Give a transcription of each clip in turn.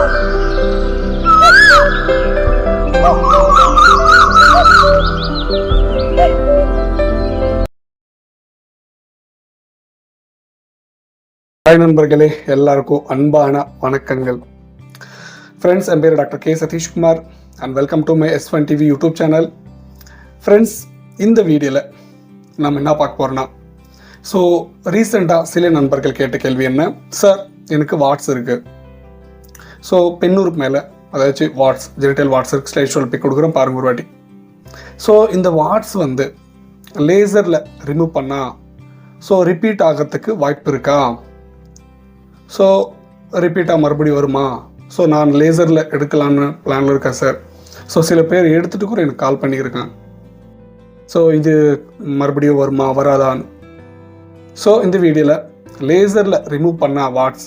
Hi நண்பர்களே, எல்லாருக்கும் அன்பான வணக்கங்கள். ஃப்ரெண்ட்ஸ், என் பேர் doctor K Satishkumar and welcome to my S1 TV YouTube channel. Friends, இந்த வீடியோவில் நம்ம என்ன பார்க்க போகிறோன்னா, ஸோ ரீசெண்டாக சில நண்பர்கள் கேட்ட கேள்வி என்ன, சார் எனக்கு வாட்ஸ் இருக்குது, ஸோ பெண்ணூருக்கு மேலே அதாச்சும் வாட்ஸ் ஜெனிட்டல் வாட்ஸ் இருக்குது, ஸ்லைட் ஷோவில் பிக் கொடுக்குறோம் பாருங்க ஒரு வாட்டி. ஸோ இந்த வாட்ஸ் வந்து லேசரில் ரிமூவ் பண்ணால் ஸோ ரிப்பீட் ஆகிறதுக்கு வாய்ப்பு இருக்கா, ஸோ ரிப்பீட்டாக மறுபடியும் வருமா, ஸோ நான் லேசரில் எடுக்கலான்னு பிளானில் இருக்கேன் சார். ஸோ சில பேர் எடுத்துகிட்டு கூட எனக்கு கால் பண்ணியிருக்கேன், ஸோ இது மறுபடியும் வருமா வராதான்னு. ஸோ இந்த வீடியோவில் லேசரில் ரிமூவ் பண்ண வாட்ஸ்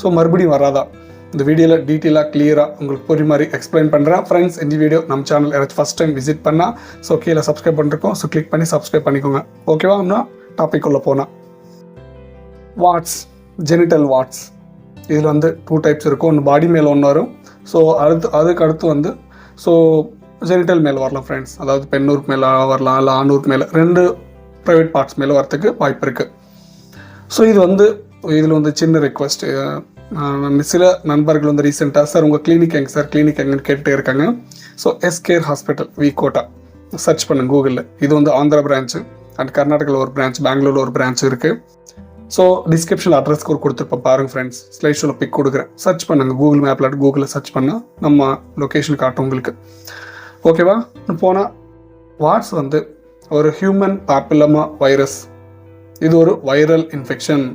ஸோ மறுபடியும் வராதா, இந்த வீடியோவில் டீட்டெயிலாக கிளியராக உங்களுக்கு புரிய மாதிரி எக்ஸ்பிளைன் பண்ணுறேன். ஃப்ரெண்ட்ஸ், இந்த வீடியோ நம்ம சேனல் யாராச்சும் ஃபஸ்ட் டைம் விசிட் பண்ணால் ஸோ கீழே சப்ஸ்கிரைப் பண்ணிருக்கோம், ஸோ கிளிக் பண்ணி சப்ஸ்கிரைப் பண்ணிக்கோங்க. ஓகேவா? இன்னும் டாபிக் உள்ள போனால், வாட்ஸ் ஜெனிட்டல் வாட்ஸ் இதில் வந்து 2 டைப்ஸ் இருக்கும். ஒன்று பாடி மேலே ஒன்று வரும், ஸோ அதுக்கு அடுத்து வந்து ஸோ ஜெனிட்டல் மேலே வரலாம் ஃப்ரெண்ட்ஸ், அதாவது பெண்ணூருக்கு மேலே வரலாம், இல்லை ஆணூருக்கு மேலே, 2 ப்ரைவேட் பார்ட்ஸ் மேலே வரத்துக்கு வாய்ப்பு இருக்குது. ஸோ இதில் வந்து சின்ன ரெக்வஸ்ட், சில நண்பர்கள் வந்து ரீசெண்டாக சார் உங்கள் கிளினிக் எங்கே சார், கிளினிக் எங்கன்னு கேட்டுகிட்டே இருக்காங்க. ஸோ எஸ்கேர் ஹாஸ்பிட்டல் விகோட்டா சர்ச் பண்ணுங்க கூகுளில். இது வந்து ஆந்திரா பிரான்ச்சு அண்ட் கர்நாடகாவில் ஒரு பிரான்ச், பெங்களூரில் ஒரு பிரான்ச் இருக்குது. ஸோ டிஸ்கிரிப்ஷனில் அட்ரஸ் கொடுத்துருப்போம் பாருங்கள் ஃப்ரெண்ட்ஸ், ஸ்லைட் ஷோவில் பிக் கொடுக்குறேன், சர்ச் பண்ணுங்கள் கூகுள் மேப்பில், கூகுளில் சர்ச் பண்ணால் நம்ம லொக்கேஷன் காட்டும் உங்களுக்கு. ஓகேவா? போனால் வாட்ஸ் வந்து ஒரு ஹியூமன் பாப்பிலோமா வைரஸ், இது ஒரு வைரல் இன்ஃபெக்ஷன்.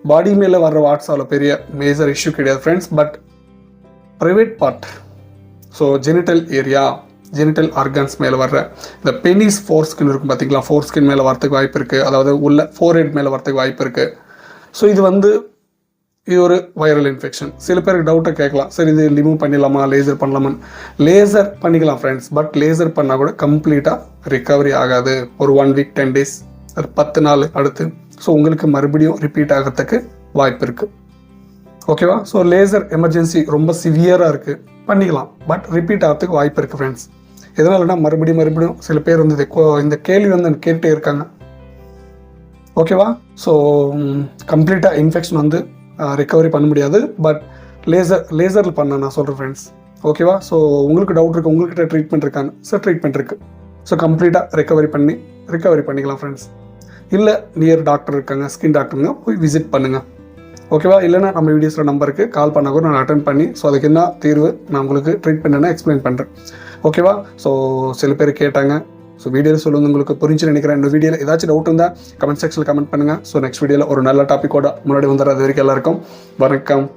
பாடி மேலே வர்ற வாட்ஸால் பெரிய மேஜர் இஷ்யூ கிடையாது friends, but private part, so genital area, genital organs மேலே வர்ற இந்த பெனிஸ் ஃபோர்ஸ்கின் இருக்கும் பார்த்தீங்களா, ஃபோர்ஸ்கின் மேலே வரத்துக்கு வாய்ப்பு இருக்குது, அதாவது உள்ள ஃபோர்ஹெட் மேலே வரத்துக்கு வாய்ப்பு இருக்குது. ஸோ இது ஒரு வைரல் இன்ஃபெக்ஷன். சில பேருக்கு டவுட்டை கேட்கலாம், சரி இது ரிமூவ் பண்ணிடலாமா, லேசர் பண்ணலாமான்னு. லேசர் பண்ணிக்கலாம் ஃப்ரெண்ட்ஸ், பட் லேசர் பண்ணால் கூட கம்ப்ளீட்டாக ரிகவரி ஆகாது. ஒரு 1 வீக் 10 டேஸ், ஒரு 10 நாள் அடுத்து ஸோ உங்களுக்கு மறுபடியும் ரிப்பீட் ஆகிறதுக்கு வாய்ப்பு இருக்குது. ஓகேவா? ஸோ லேசர் எமர்ஜென்சி ரொம்ப சிவியராக இருக்குது, பண்ணிக்கலாம், பட் ரிப்பீட் ஆகிறதுக்கு வாய்ப்பு இருக்குது ஃப்ரெண்ட்ஸ். எதனாலனா மறுபடியும் சில பேர் வந்து இந்த கேள்வி வந்து கேட்டுகிட்டே இருக்காங்க. ஓகேவா? ஸோ கம்ப்ளீட்டாக இன்ஃபெக்ஷன் வந்து ரிகவரி பண்ண முடியாது, பட் லேசரில் பண்ண நான் சொல்கிறேன் ஃப்ரெண்ட்ஸ். ஓகேவா? ஸோ உங்களுக்கு டவுட் இருக்குது, உங்கள்கிட்ட ட்ரீட்மெண்ட் இருக்காங்க சார், ட்ரீட்மெண்ட் இருக்குது. ஸோ கம்ப்ளீட்டாக ரிகவரி பண்ணிக்கலாம் ஃப்ரெண்ட்ஸ். இல்லை நியர் டாக்டர் இருக்காங்க, ஸ்கின் டாக்டருங்க, போய் விசிட் பண்ணுங்கள். ஓகேவா? இல்லைனா நம்ம வீடியோஸில் நம்பருக்கு கால் பண்ண கூட நான் அட்டென்ட் பண்ணி ஸோ அதுக்கு என்ன தீர்வு நான் உங்களுக்கு ட்ரீட்மெண்ட் என்ன எக்ஸ்பிளைன் பண்ணுறேன். ஓகேவா? ஸோ சில பேர் கேட்டாங்க, ஸோ வீடியோவில் சொல்லுங்கள், உங்களுக்கு புரிஞ்சு நினைக்கிறேன். இந்த வீடியோவில் ஏதாச்சும் டவுட் இருந்தால் கமெண்ட் செக்ஷனில் கமெண்ட் பண்ணுங்கள். ஸோ நெக்ஸ்ட் வீடியோவில் ஒரு நல்ல டாப்பிக்கோட முன்னாடி வந்துடுறது வரைக்கும் எல்லாருக்கும் வணக்கம்.